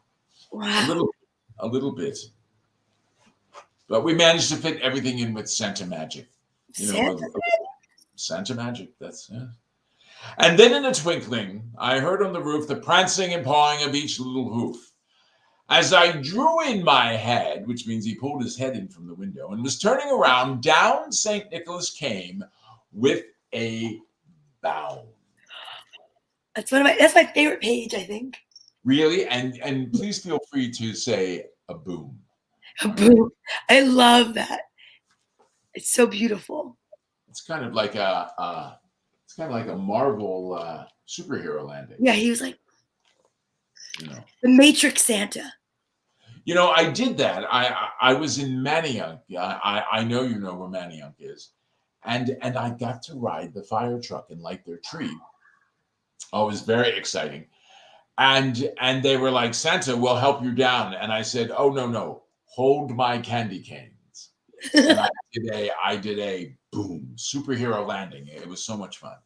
Wow. A little bit. But we managed to fit everything in with Santa magic. Santa magic, that's it. And then in a twinkling, I heard on the roof the prancing and pawing of each little hoof. As I drew in my head, which means he pulled his head in from the window, and was turning around, down St. Nicholas came with a bound. That's my favorite page, I think. Really? And please feel free to say a boom. A boom. I love that. It's so beautiful. It's kind of like a Marvel superhero landing. Yeah, he was like the Matrix Santa. I did that. I was in Manayunk. I know you know where Manayunk is, and I got to ride the fire truck and light their tree. Oh, it was very exciting. And they were like, Santa, we'll help you down. And I said, oh, no, hold my candy canes. And I did a boom superhero landing. It was so much fun.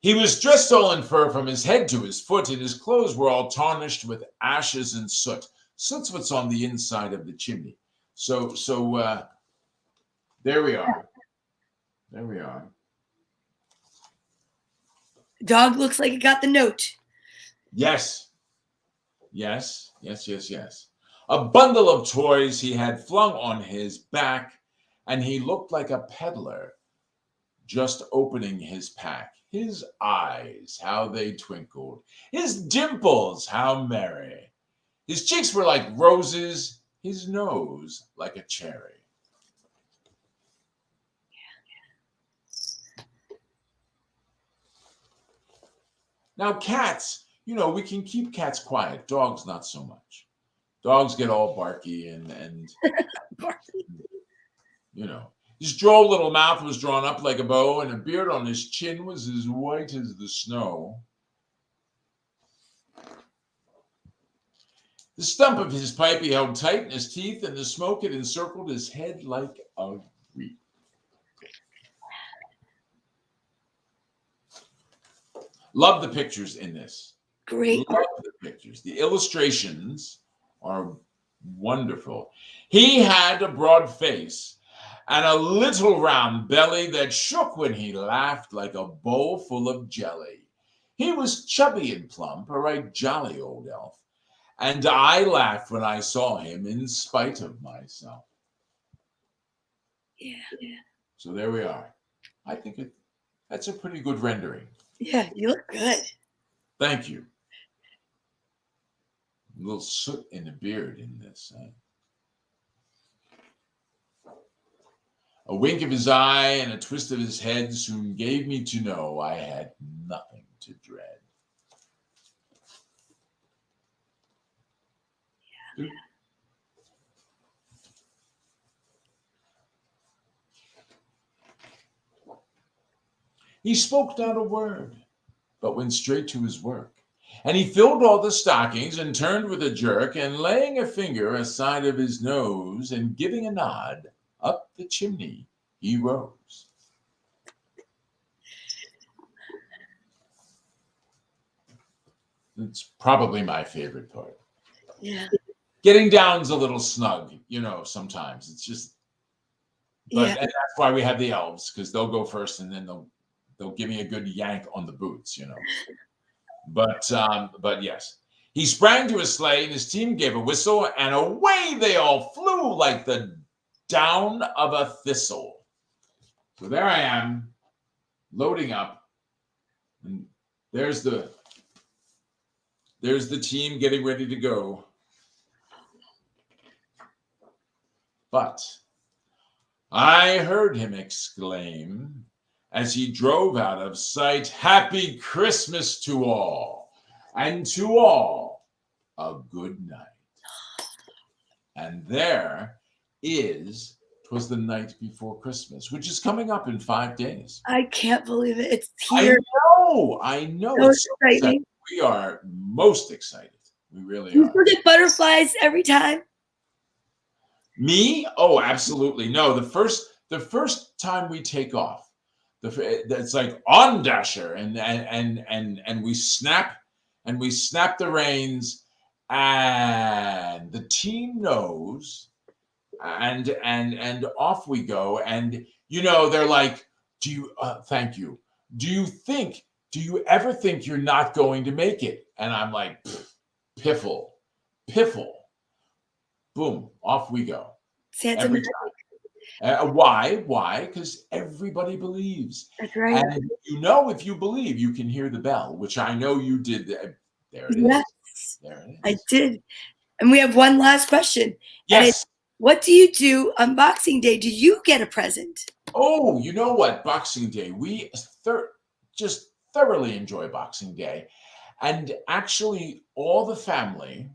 He was dressed all in fur from his head to his foot, and his clothes were all tarnished with ashes and soot. Soot's what's on the inside of the chimney. So there we are. There we are. Dog looks like it got the note. Yes. A bundle of toys he had flung on his back, and he looked like a peddler just opening his pack. His eyes, how they twinkled. His dimples, how merry. His cheeks were like roses, his nose like a cherry. Now, cats, we can keep cats quiet. Dogs, not so much. Dogs get all barky and his droll little mouth was drawn up like a bow, and a beard on his chin was as white as the snow. The stump of his pipe he held tight in his teeth, and the smoke had encircled his head like a wreath. Love the pictures in this. Great. Love the pictures. The illustrations are wonderful. He had a broad face and a little round belly that shook when he laughed like a bowl full of jelly. He was chubby and plump, a right jolly old elf, and I laughed when I saw him in spite of myself. Yeah. So there we are. I think that's a pretty good rendering. Yeah, you look good. Thank you. A little soot in the beard in this. A wink of his eye and a twist of his head soon gave me to know I had nothing to dread. Yeah. He spoke not a word, but went straight to his work. And he filled all the stockings and turned with a jerk, and laying a finger aside of his nose and giving a nod, up the chimney he rose. It's probably my favorite part. Yeah. Getting down's a little snug, sometimes. It's just, but and that's why we have the elves, because they'll go first and then they'll give me a good yank on the boots, But yes. He sprang to his sleigh and his team gave a whistle, and away they all flew like the down of a thistle. So there I am, loading up, and there's the team getting ready to go. But I heard him exclaim as he drove out of sight, "Happy Christmas to all, and to all a good night." And there is 'Twas the Night Before Christmas, which is coming up in 5 days. I can't believe it. It's here. I know. So It's exciting. We are most excited. We really You are. still get butterflies every time? Me? Oh, absolutely. No, the first time we take off, it's like on Dasher, and we snap the reins, and the team knows, and off we go. And they're like, "Do you? Thank you. Do you ever think you're not going to make it?" And I'm like, "Piffle. Boom, off we go." Santa Every time. Why? Because everybody believes. That's right. And if you believe, you can hear the bell, which I know you did. There it is. Yes, There it is. I did. And we have one last question. Yes. What do you do on Boxing Day? Do you get a present? Oh, you know what? Boxing Day. We just thoroughly enjoy Boxing Day. And actually, all the family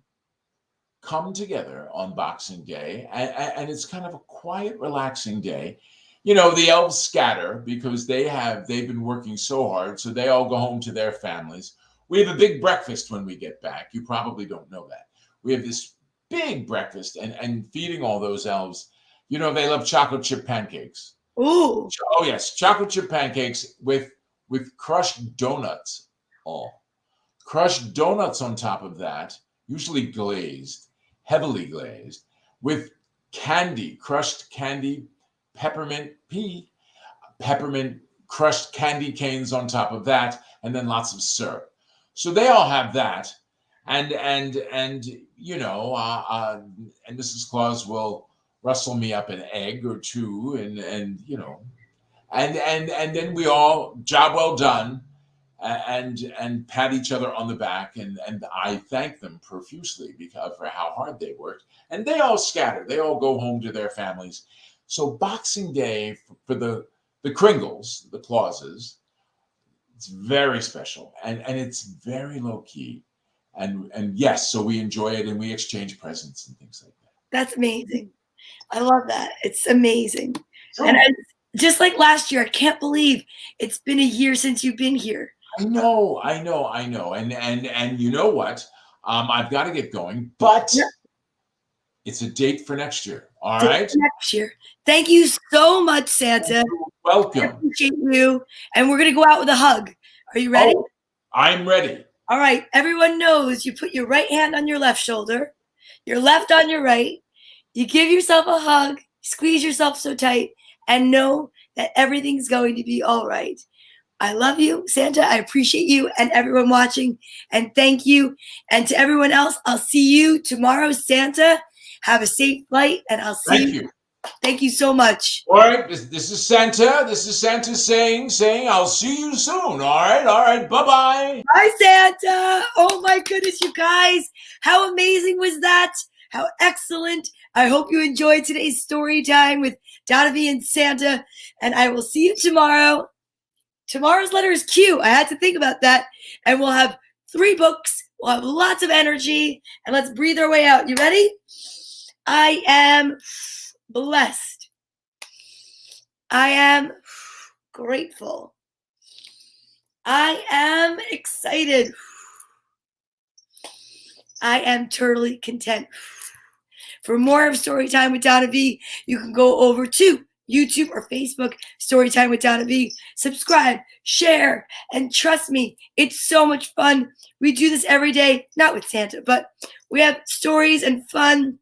come together on Boxing Day, and it's kind of a quiet, relaxing day. The elves scatter because they've been working so hard, so they all go home to their families. We have a big breakfast when we get back. You probably don't know that. We have this big breakfast and feeding all those elves. They love chocolate chip pancakes. Ooh. Oh yes, chocolate chip pancakes with crushed donuts. Oh, crushed donuts on top of that, usually glazed, heavily glazed, with candy, crushed candy, peppermint crushed candy canes on top of that, and then lots of syrup. So they all have that, and Mrs. Claus will rustle me up an egg or two, and then we all, job well done, and pat each other on the back, and I thank them profusely for how hard they worked. And they all scatter. They all go home to their families. So Boxing Day for the Kringles, the Clauses, it's very special, and it's very low key. And yes, so we enjoy it, and we exchange presents and things like that. That's amazing. I love that. It's amazing. Sure. And just like last year, I can't believe it's been a year since you've been here. I know. And you know what? I've got to get going, but it's a date for next year. All right? Next year. Thank you so much, Santa. You're welcome. I appreciate you. And we're going to go out with a hug. Are you ready? I'm ready. All right. Everyone knows you put your right hand on your left shoulder, your left on your right. You give yourself a hug, squeeze yourself so tight, and know that everything's going to be all right. I love you, Santa. I appreciate you and everyone watching. And thank you. And to everyone else, I'll see you tomorrow, Santa. Have a safe flight, and I'll see Thank you. Thank you so much. All right, this is Santa. This is Santa saying, I'll see you soon. All right. Bye-bye. Bye, Santa. Oh, my goodness, you guys. How amazing was that? How excellent. I hope you enjoyed today's story time with Donna Vee and Santa. And I will see you tomorrow. Tomorrow's letter is Q. I had to think about that. And we'll have 3 books. We'll have lots of energy. And let's breathe our way out. You ready? I am blessed. I am grateful. I am excited. I am totally content. For more of Storytime with Donna Vee, you can go over to YouTube or Facebook, Storytime with Donna Vee. Subscribe, share, and trust me, it's so much fun. We do this every day, not with Santa, but we have stories and fun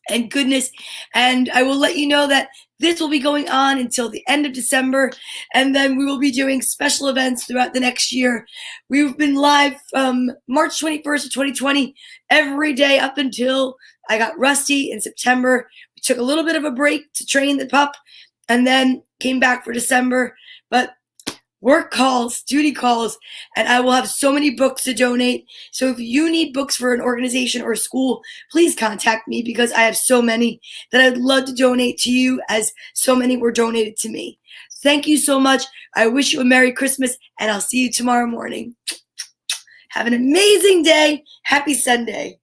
and goodness. And I will let you know that this will be going on until the end of December. And then we will be doing special events throughout the next year. We've been live from March 21st of 2020 every day up until I got rusty in September. We took a little bit of a break to train the pup and then came back for December. But work calls, duty calls, and I will have so many books to donate. So if you need books for an organization or a school, please contact me because I have so many that I'd love to donate to you as so many were donated to me. Thank you so much. I wish you a Merry Christmas, and I'll see you tomorrow morning. Have an amazing day. Happy Sunday.